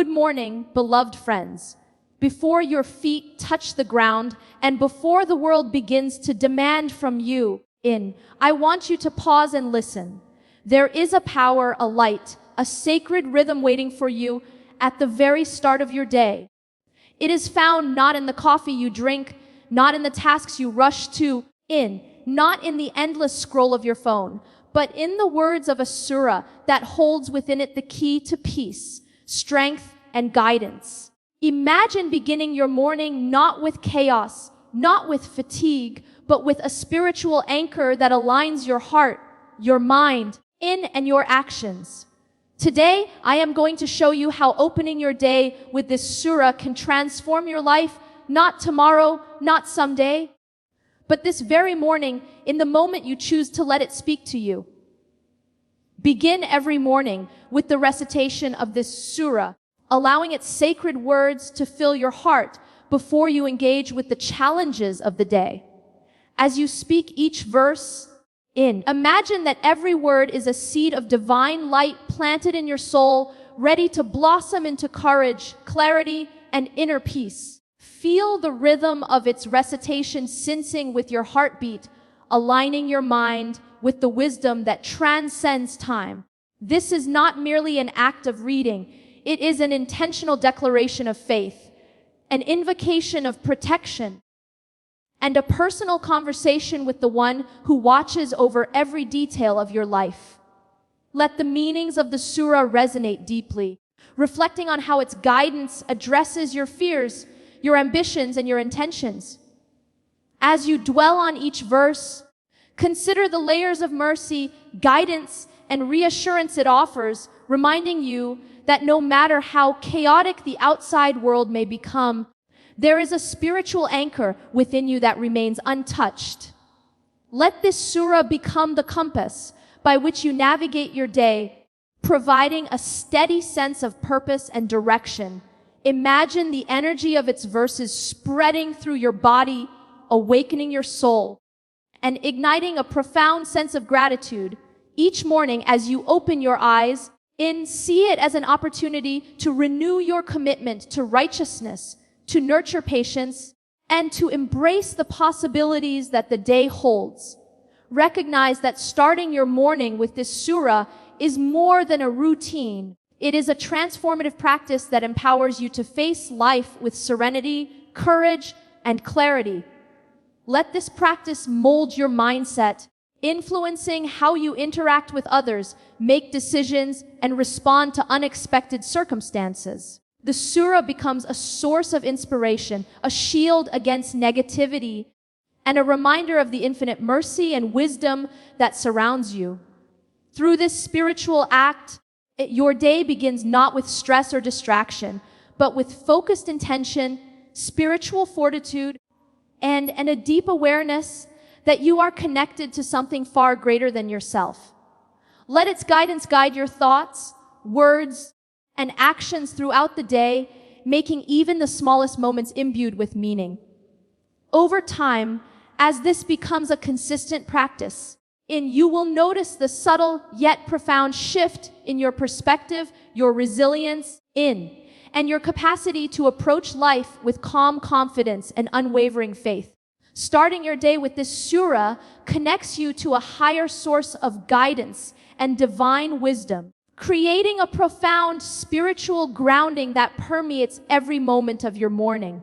Good morning, beloved friends. Before your feet touch the ground and before the world begins to demand from you, I want you to pause and listen. There is a power, a light, a sacred rhythm waiting for you at the very start of your day. It is found not in the coffee you drink, not in the tasks you rush to, not in the endless scroll of your phone, but in the words of a surah that holds within it the key to peace, strength, and guidance. Imagine beginning your morning not with chaos, not with fatigue, but with a spiritual anchor that aligns your heart, your mind, and your actions. Today, I am going to show you how opening your day with this surah can transform your life, not tomorrow, not someday, but this very morning, in the moment you choose to let it speak to you. Begin every morning with the recitation of this surah, allowing its sacred words to fill your heart before you engage with the challenges of the day. As you speak each verse, imagine that every word is a seed of divine light planted in your soul, ready to blossom into courage, clarity, and inner peace. Feel the rhythm of its recitation syncing with your heartbeat, aligning your mind with the wisdom that transcends time. This is not merely an act of reading. It is an intentional declaration of faith, an invocation of protection, and a personal conversation with the one who watches over every detail of your life. Let the meanings of the surah resonate deeply, reflecting on how its guidance addresses your fears, your ambitions, and your intentions. As you dwell on each verse, consider the layers of mercy, guidance, and reassurance it offers, reminding you that no matter how chaotic the outside world may become, there is a spiritual anchor within you that remains untouched. Let this surah become the compass by which you navigate your day, providing a steady sense of purpose and direction. Imagine the energy of its verses spreading through your body, awakening your soul, and igniting a profound sense of gratitude. Each morning as you open your eyes, see it as an opportunity to renew your commitment to righteousness, to nurture patience, and to embrace the possibilities that the day holds. Recognize that starting your morning with this surah is more than a routine. It is a transformative practice that empowers you to face life with serenity, courage, and clarity. Let this practice mold your mindset, influencing how you interact with others, make decisions, and respond to unexpected circumstances. The surah becomes a source of inspiration, a shield against negativity, and a reminder of the infinite mercy and wisdom that surrounds you. Through this spiritual act, your day begins not with stress or distraction, but with focused intention, spiritual fortitude, and a deep awareness that you are connected to something far greater than yourself. Let its guidance guide your thoughts, words, and actions throughout the day, making even the smallest moments imbued with meaning. Over time, as this becomes a consistent practice, you will notice the subtle yet profound shift in your perspective, your resilience, and your capacity to approach life with calm confidence and unwavering faith. Starting your day with this surah connects you to a higher source of guidance and divine wisdom, creating a profound spiritual grounding that permeates every moment of your morning.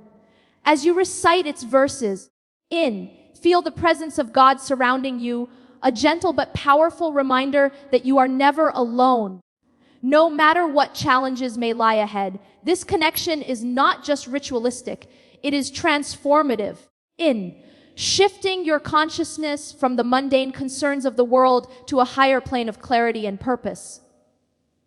As you recite its verses, feel the presence of God surrounding you, a gentle but powerful reminder that you are never alone. No matter what challenges may lie ahead, this connection is not just ritualistic, it is transformative. Shifting your consciousness from the mundane concerns of the world to a higher plane of clarity and purpose.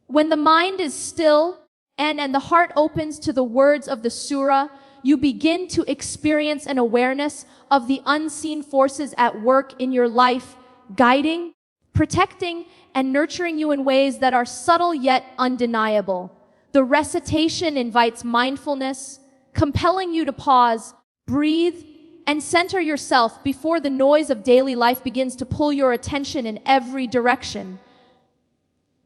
When the mind is still and the heart opens to the words of the surah, you begin to experience an awareness of the unseen forces at work in your life, guiding, protecting, and nurturing you in ways that are subtle yet undeniable. The recitation invites mindfulness, compelling you to pause, breathe, and center yourself before the noise of daily life begins to pull your attention in every direction.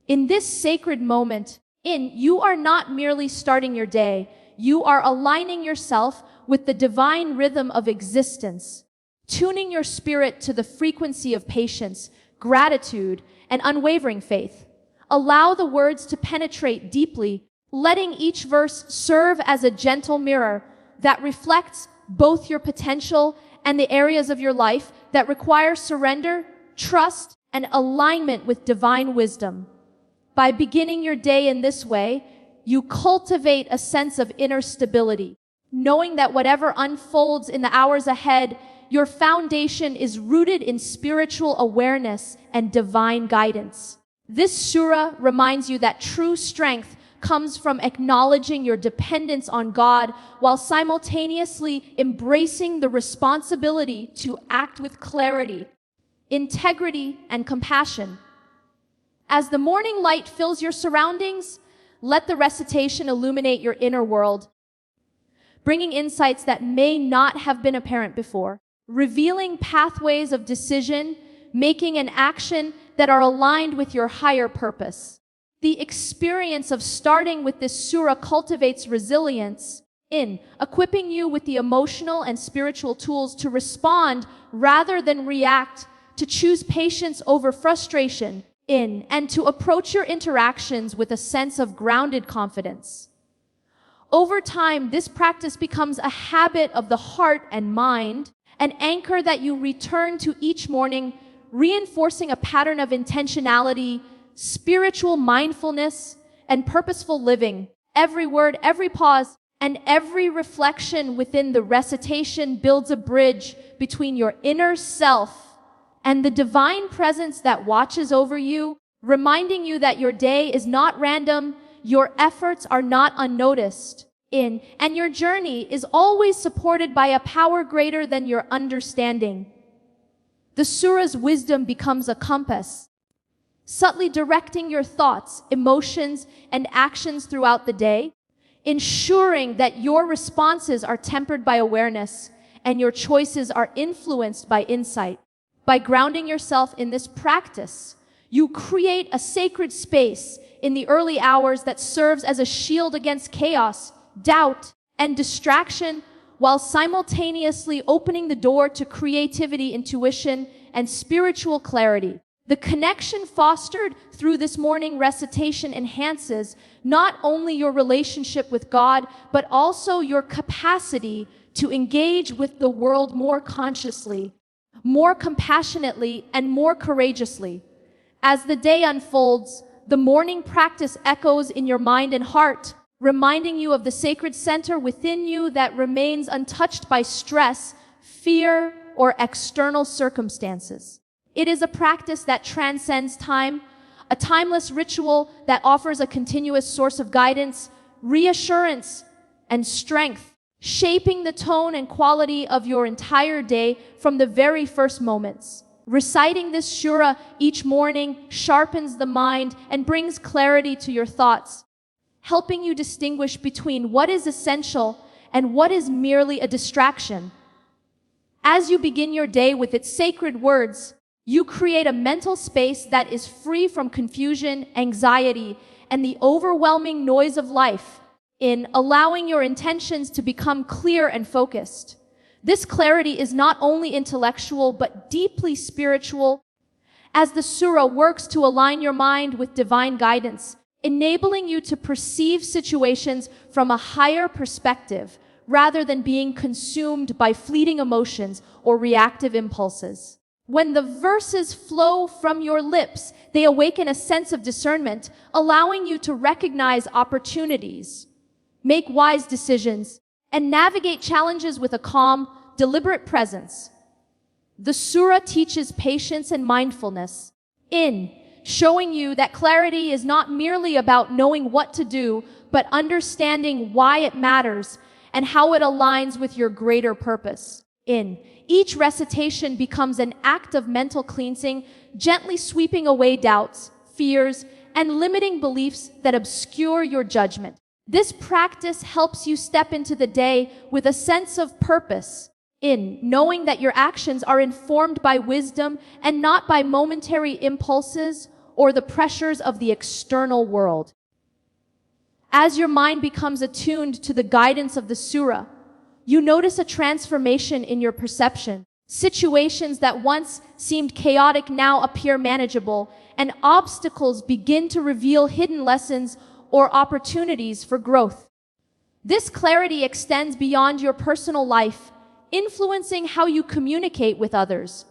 In this sacred moment, You are not merely starting your day, you are aligning yourself with the divine rhythm of existence, tuning your spirit to the frequency of patience, gratitude, and unwavering faith. Allow the words to penetrate deeply, letting each verse serve as a gentle mirror that reflects both your potential and the areas of your life that require surrender, trust, and alignment with divine wisdom. By beginning your day in this way, you cultivate a sense of inner stability, knowing that whatever unfolds in the hours ahead, your foundation is rooted in spiritual awareness and divine guidance. This surah reminds you that true strength comes from acknowledging your dependence on God while simultaneously embracing the responsibility to act with clarity, integrity, and compassion. As the morning light fills your surroundings, let the recitation illuminate your inner world, bringing insights that may not have been apparent before, revealing pathways of decision, making and action that are aligned with your higher purpose. The experience of starting with this surah cultivates resilience in equipping you with the emotional and spiritual tools to respond rather than react, to choose patience over frustration, and to approach your interactions with a sense of grounded confidence. Over time, this practice becomes a habit of the heart and mind, an anchor that you return to each morning, reinforcing a pattern of intentionality, spiritual mindfulness, and purposeful living. Every word, every pause, and every reflection within the recitation builds a bridge between your inner self and the divine presence that watches over you, reminding you that your day is not random, your efforts are not unnoticed, and your journey is always supported by a power greater than your understanding. The surah's wisdom becomes a compass, subtly directing your thoughts, emotions, and actions throughout the day, ensuring that your responses are tempered by awareness and your choices are influenced by insight. By grounding yourself in this practice, you create a sacred space in the early hours that serves as a shield against chaos, doubt, and distraction, while simultaneously opening the door to creativity, intuition, and spiritual clarity. The connection fostered through this morning recitation enhances not only your relationship with God, but also your capacity to engage with the world more consciously, more compassionately, and more courageously. As the day unfolds, the morning practice echoes in your mind and heart, reminding you of the sacred center within you that remains untouched by stress, fear, or external circumstances. It is a practice that transcends time, a timeless ritual that offers a continuous source of guidance, reassurance, and strength, shaping the tone and quality of your entire day from the very first moments. Reciting this surah each morning sharpens the mind and brings clarity to your thoughts, helping you distinguish between what is essential and what is merely a distraction. As you begin your day with its sacred words, you create a mental space that is free from confusion, anxiety, and the overwhelming noise of life, in allowing your intentions to become clear and focused. This clarity is not only intellectual, but deeply spiritual, as the surah works to align your mind with divine guidance, enabling you to perceive situations from a higher perspective, rather than being consumed by fleeting emotions or reactive impulses. When the verses flow from your lips, they awaken a sense of discernment, allowing you to recognize opportunities, make wise decisions, and navigate challenges with a calm, deliberate presence. The surah teaches patience and mindfulness, showing you that clarity is not merely about knowing what to do, but understanding why it matters and how it aligns with your greater purpose. Each recitation becomes an act of mental cleansing, gently sweeping away doubts, fears, and limiting beliefs that obscure your judgment. This practice helps you step into the day with a sense of purpose, knowing that your actions are informed by wisdom and not by momentary impulses or the pressures of the external world. As your mind becomes attuned to the guidance of the surah, you notice a transformation in your perception. Situations that once seemed chaotic now appear manageable, and obstacles begin to reveal hidden lessons or opportunities for growth. This clarity extends beyond your personal life, influencing how you communicate with others,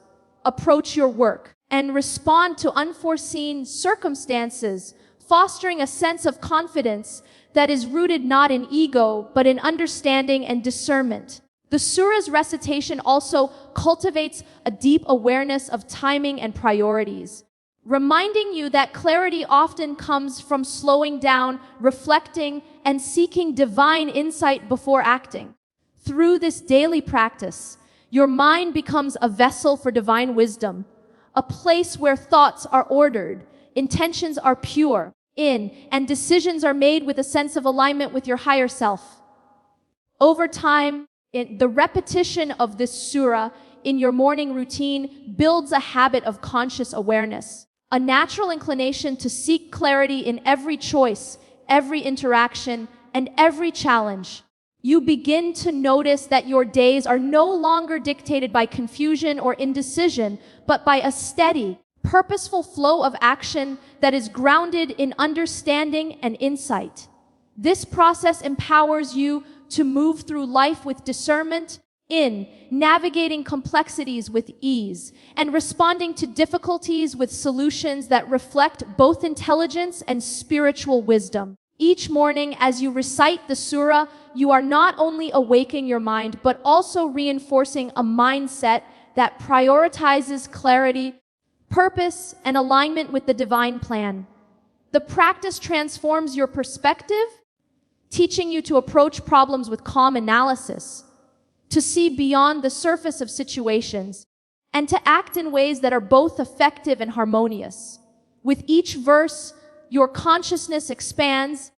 approach your work, and respond to unforeseen circumstances, fostering a sense of confidence that is rooted not in ego, but in understanding and discernment. The surah's recitation also cultivates a deep awareness of timing and priorities, reminding you that clarity often comes from slowing down, reflecting, and seeking divine insight before acting. Through this daily practice, your mind becomes a vessel for divine wisdom, a place where thoughts are ordered, intentions are pure, and decisions are made with a sense of alignment with your higher self. Over time, the repetition of this surah in your morning routine builds a habit of conscious awareness, a natural inclination to seek clarity in every choice, every interaction, and every challenge. You begin to notice that your days are no longer dictated by confusion or indecision, but by a steady, purposeful flow of action that is grounded in understanding and insight. This process empowers you to move through life with discernment, in navigating complexities with ease, and responding to difficulties with solutions that reflect both intelligence and spiritual wisdom. Each morning, as you recite the surah, you are not only awakening your mind, but also reinforcing a mindset that prioritizes clarity, purpose, and alignment with the divine plan. The practice transforms your perspective, teaching you to approach problems with calm analysis, to see beyond the surface of situations, and to act in ways that are both effective and harmonious. With each verse, your consciousness expands,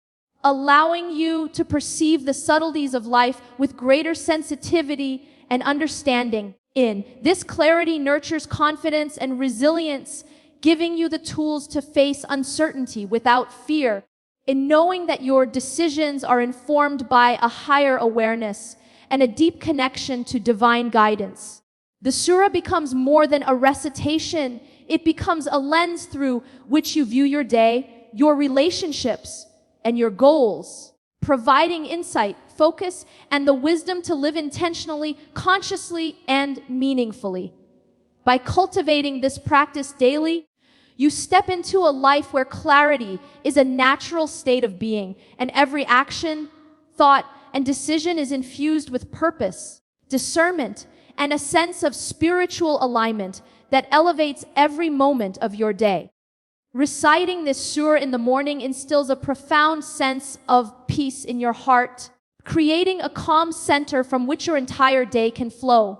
allowing you to perceive the subtleties of life with greater sensitivity and understanding. This clarity nurtures confidence and resilience, giving you the tools to face uncertainty without fear, in knowing that your decisions are informed by a higher awareness and a deep connection to divine guidance. The surah becomes more than a recitation. It becomes a lens through which you view your day, your relationships, and your goals, providing insight, focus, and the wisdom to live intentionally, consciously, and meaningfully. By cultivating this practice daily, you step into a life where clarity is a natural state of being, and every action, thought, and decision is infused with purpose, discernment, and a sense of spiritual alignment that elevates every moment of your day. Reciting this surah in the morning instills a profound sense of peace in your heart, creating a calm center from which your entire day can flow.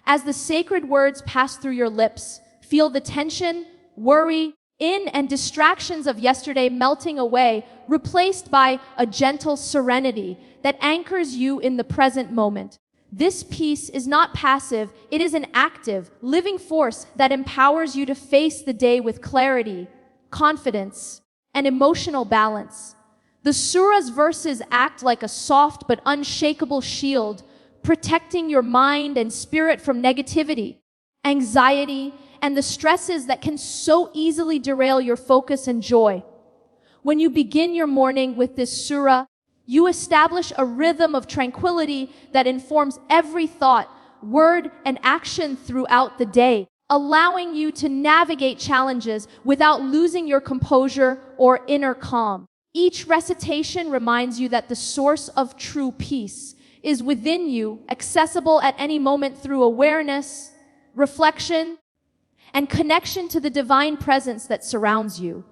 As the sacred words pass through your lips, feel the tension, worry, and distractions of yesterday melting away, replaced by a gentle serenity that anchors you in the present moment. This peace is not passive, it is an active, living force that empowers you to face the day with clarity, confidence, and emotional balance. The surah's verses act like a soft but unshakable shield, protecting your mind and spirit from negativity, anxiety, and the stresses that can so easily derail your focus and joy. When you begin your morning with this surah, you establish a rhythm of tranquility that informs every thought, word, and action throughout the day, allowing you to navigate challenges without losing your composure or inner calm. Each recitation reminds you that the source of true peace is within you, accessible at any moment through awareness, reflection, and connection to the divine presence that surrounds you.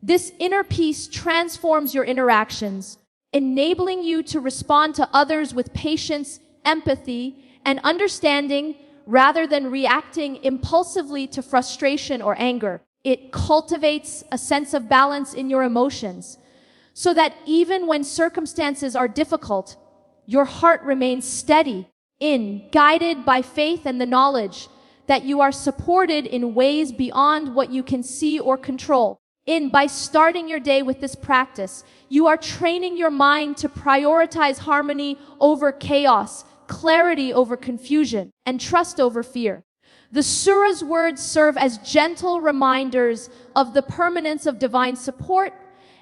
This inner peace transforms your interactions, enabling you to respond to others with patience, empathy, and understanding rather than reacting impulsively to frustration or anger. It cultivates a sense of balance in your emotions, so that even when circumstances are difficult, your heart remains steady, guided by faith and the knowledge that you are supported in ways beyond what you can see or control. By starting your day with this practice, you are training your mind to prioritize harmony over chaos, clarity over confusion, and trust over fear. The surah's words serve as gentle reminders of the permanence of divine support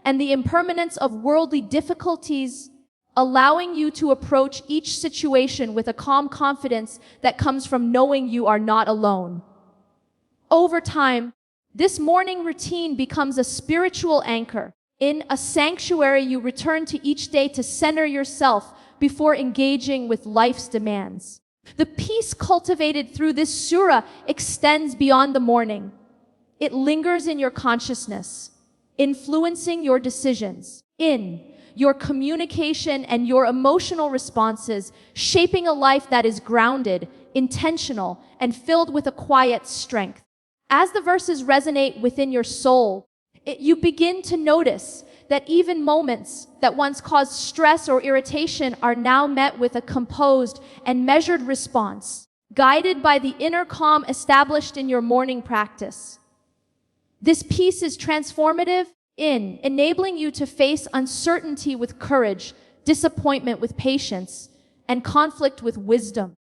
and the impermanence of worldly difficulties, allowing you to approach each situation with a calm confidence that comes from knowing you are not alone. Over time, this morning routine becomes a spiritual anchor. In a sanctuary, you return to each day to center yourself before engaging with life's demands. The peace cultivated through this surah extends beyond the morning. It lingers in your consciousness, influencing your decisions, in your communication and your emotional responses, shaping a life that is grounded, intentional, and filled with a quiet strength. As the verses resonate within your soul, you begin to notice that even moments that once caused stress or irritation are now met with a composed and measured response, guided by the inner calm established in your morning practice. This peace is transformative in enabling you to face uncertainty with courage, disappointment with patience, and conflict with wisdom.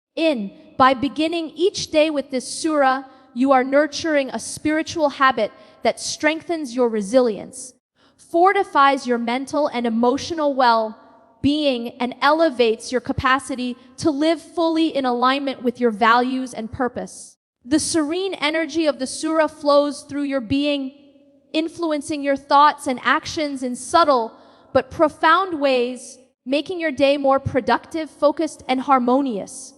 By beginning each day with this surah, you are nurturing a spiritual habit that strengthens your resilience, fortifies your mental and emotional well-being, and elevates your capacity to live fully in alignment with your values and purpose. The serene energy of the surah flows through your being, influencing your thoughts and actions in subtle but profound ways, making your day more productive, focused, and harmonious.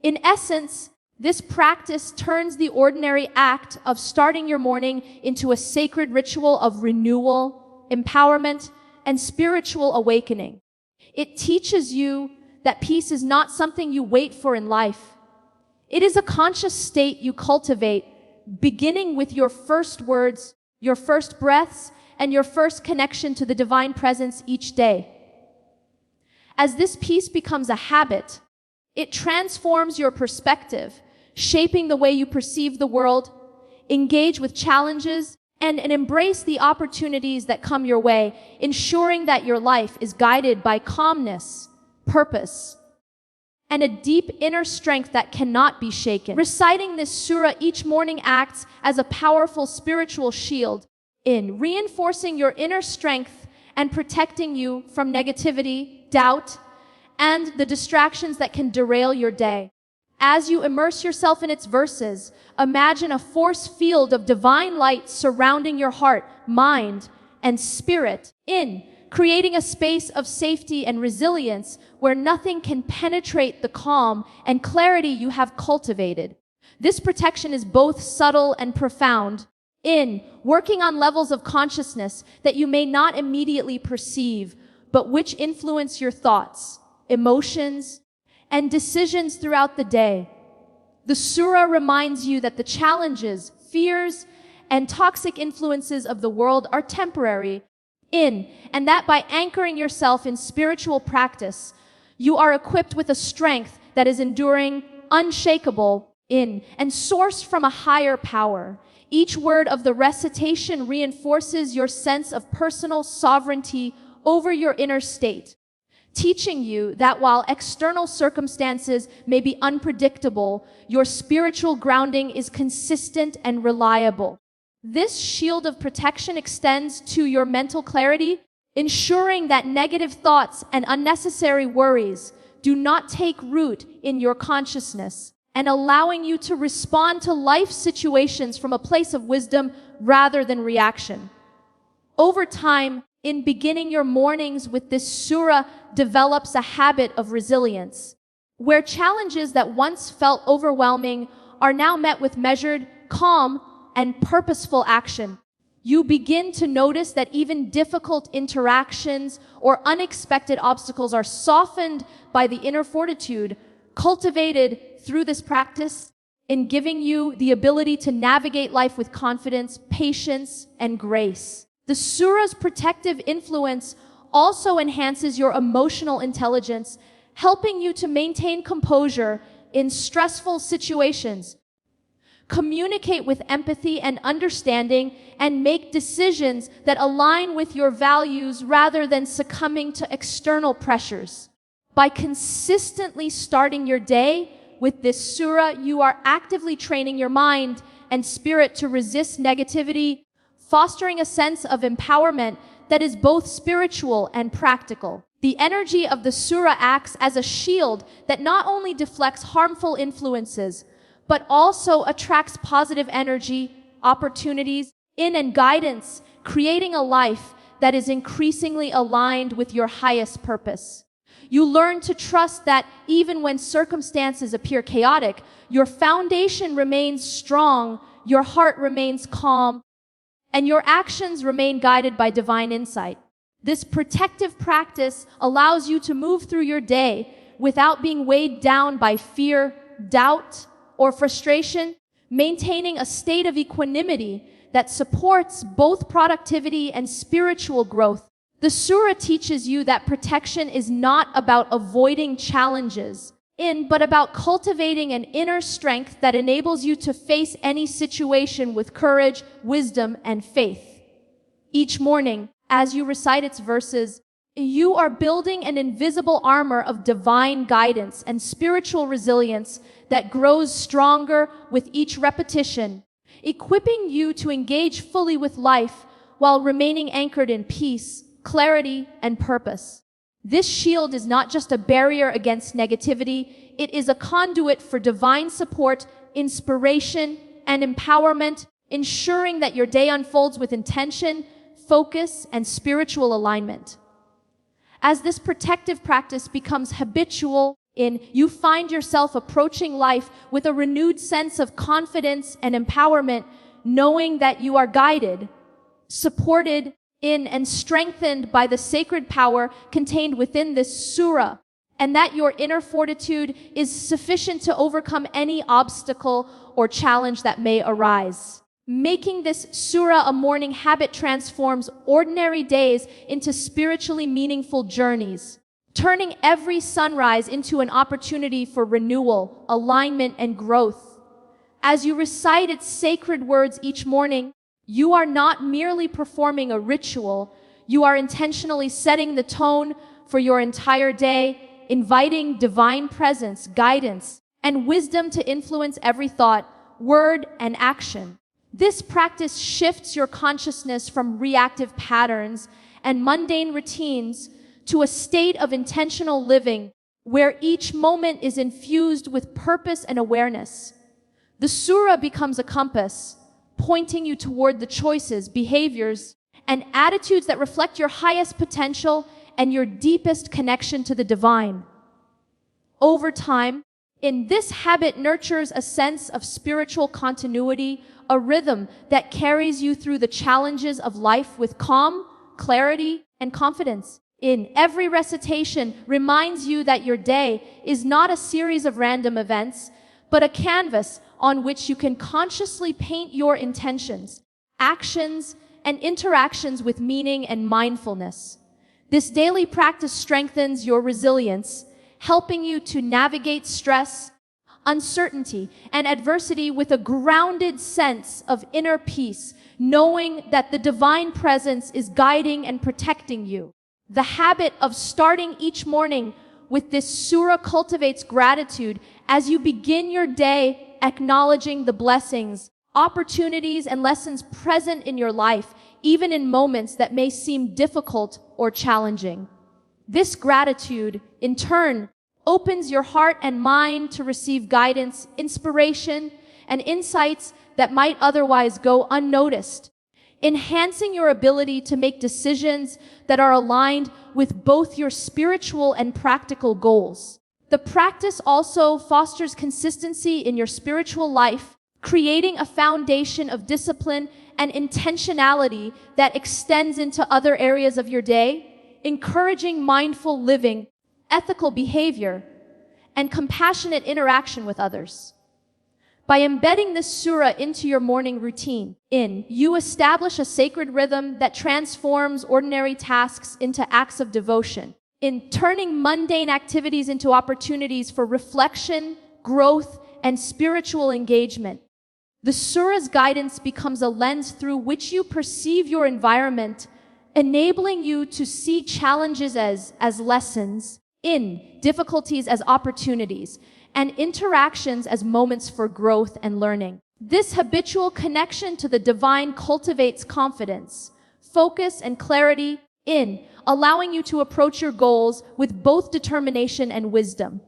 In essence, this practice turns the ordinary act of starting your morning into a sacred ritual of renewal, empowerment, and spiritual awakening. It teaches you that peace is not something you wait for in life. It is a conscious state you cultivate, beginning with your first words, your first breaths, and your first connection to the divine presence each day. As this peace becomes a habit, it transforms your perspective, shaping the way you perceive the world, engage with challenges, and embrace the opportunities that come your way, ensuring that your life is guided by calmness, purpose, and a deep inner strength that cannot be shaken. Reciting this surah each morning acts as a powerful spiritual shield reinforcing your inner strength and protecting you from negativity, doubt, and the distractions that can derail your day. As you immerse yourself in its verses, imagine a force field of divine light surrounding your heart, mind, and spirit, creating a space of safety and resilience where nothing can penetrate the calm and clarity you have cultivated. This protection is both subtle and profound, working on levels of consciousness that you may not immediately perceive, but which influence your thoughts, emotions, and decisions throughout the day. The surah reminds you that the challenges, fears, and toxic influences of the world are temporary, and that by anchoring yourself in spiritual practice, you are equipped with a strength that is enduring, unshakable, and sourced from a higher power. Each word of the recitation reinforces your sense of personal sovereignty over your inner state, teaching you that while external circumstances may be unpredictable, your spiritual grounding is consistent and reliable. This shield of protection extends to your mental clarity, ensuring that negative thoughts and unnecessary worries do not take root in your consciousness, and allowing you to respond to life situations from a place of wisdom rather than reaction. Over time, in beginning your mornings with this surah develops a habit of resilience, where challenges that once felt overwhelming are now met with measured, calm, and purposeful action. You begin to notice that even difficult interactions or unexpected obstacles are softened by the inner fortitude cultivated through this practice, giving you the ability to navigate life with confidence, patience, and grace. The surah's protective influence also enhances your emotional intelligence, helping you to maintain composure in stressful situations. Communicate with empathy and understanding, and make decisions that align with your values rather than succumbing to external pressures. By consistently starting your day with this surah, you are actively training your mind and spirit to resist negativity, fostering a sense of empowerment that is both spiritual and practical. The energy of the surah acts as a shield that not only deflects harmful influences, but also attracts positive energy, opportunities, and guidance, creating a life that is increasingly aligned with your highest purpose. You learn to trust that even when circumstances appear chaotic, your foundation remains strong, your heart remains calm, and your actions remain guided by divine insight. This protective practice allows you to move through your day without being weighed down by fear, doubt, or frustration, maintaining a state of equanimity that supports both productivity and spiritual growth. The surah teaches you that protection is not about avoiding challenges, but about cultivating an inner strength that enables you to face any situation with courage, wisdom, and faith. Each morning, as you recite its verses, you are building an invisible armor of divine guidance and spiritual resilience that grows stronger with each repetition, equipping you to engage fully with life while remaining anchored in peace, clarity, and purpose. This shield is not just a barrier against negativity, it is a conduit for divine support, inspiration, and empowerment, ensuring that your day unfolds with intention, focus, and spiritual alignment. As this protective practice becomes habitual, you find yourself approaching life with a renewed sense of confidence and empowerment, knowing that you are guided, supported and strengthened by the sacred power contained within this surah, and that your inner fortitude is sufficient to overcome any obstacle or challenge that may arise. Making this surah a morning habit transforms ordinary days into spiritually meaningful journeys, turning every sunrise into an opportunity for renewal, alignment, and growth. As you recite its sacred words each morning, you are not merely performing a ritual, you are intentionally setting the tone for your entire day, inviting divine presence, guidance, and wisdom to influence every thought, word, and action. This practice shifts your consciousness from reactive patterns and mundane routines to a state of intentional living where each moment is infused with purpose and awareness. The surah becomes a compass, pointing you toward the choices, behaviors, and attitudes that reflect your highest potential and your deepest connection to the divine. Over time, this habit nurtures a sense of spiritual continuity, a rhythm that carries you through the challenges of life with calm, clarity, and confidence. Every recitation reminds you that your day is not a series of random events, but a canvas on which you can consciously paint your intentions, actions, and interactions with meaning and mindfulness. This daily practice strengthens your resilience, helping you to navigate stress, uncertainty, and adversity with a grounded sense of inner peace, knowing that the divine presence is guiding and protecting you. The habit of starting each morning with this surah cultivates gratitude as you begin your day acknowledging the blessings, opportunities, and lessons present in your life, even in moments that may seem difficult or challenging. This gratitude, in turn, opens your heart and mind to receive guidance, inspiration, and insights that might otherwise go unnoticed, enhancing your ability to make decisions that are aligned with both your spiritual and practical goals. The practice also fosters consistency in your spiritual life, creating a foundation of discipline and intentionality that extends into other areas of your day, encouraging mindful living, ethical behavior, and compassionate interaction with others. By embedding this surah into your morning routine, you establish a sacred rhythm that transforms ordinary tasks into acts of devotion, turning mundane activities into opportunities for reflection, growth, and spiritual engagement. The Surah's guidance becomes a lens through which you perceive your environment, enabling you to see challenges as lessons, difficulties as opportunities, and interactions as moments for growth and learning. This habitual connection to the divine cultivates confidence, focus, and clarity, allowing you to approach your goals with both determination and wisdom.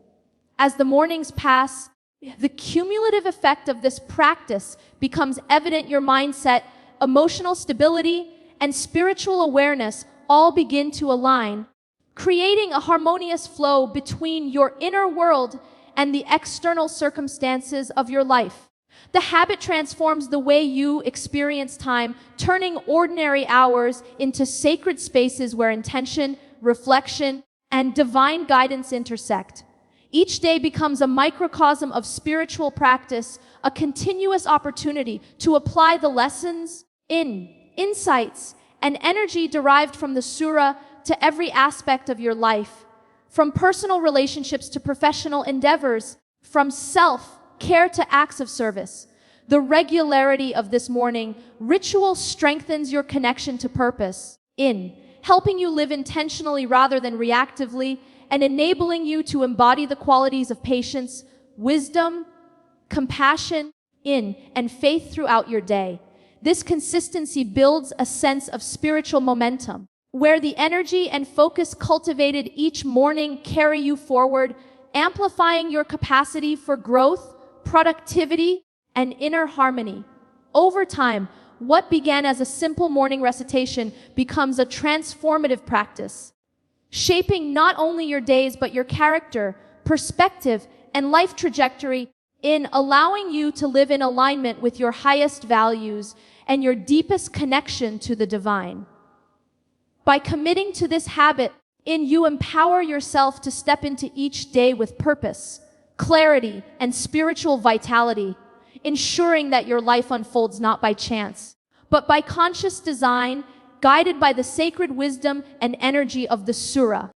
As the mornings pass, the cumulative effect of this practice becomes evident. Your mindset, emotional stability, and spiritual awareness all begin to align, creating a harmonious flow between your inner world and the external circumstances of your life. The habit transforms the way you experience time, turning ordinary hours into sacred spaces where intention, reflection, and divine guidance intersect. Each day becomes a microcosm of spiritual practice, a continuous opportunity to apply the lessons, insights, and energy derived from the Surah to every aspect of your life. From personal relationships to professional endeavors, from self-care to acts of service. The regularity of this morning ritual strengthens your connection to purpose, helping you live intentionally rather than reactively, and enabling you to embody the qualities of patience, wisdom, compassion, and faith throughout your day. This consistency builds a sense of spiritual momentum, where the energy and focus cultivated each morning carry you forward, amplifying your capacity for growth, productivity, and inner harmony. Over time, what began as a simple morning recitation becomes a transformative practice, shaping not only your days but your character, perspective, and life trajectory, allowing you to live in alignment with your highest values and your deepest connection to the divine. By committing to this habit, you empower yourself to step into each day with purpose, clarity, and spiritual vitality, ensuring that your life unfolds not by chance, but by conscious design, guided by the sacred wisdom and energy of the Surah.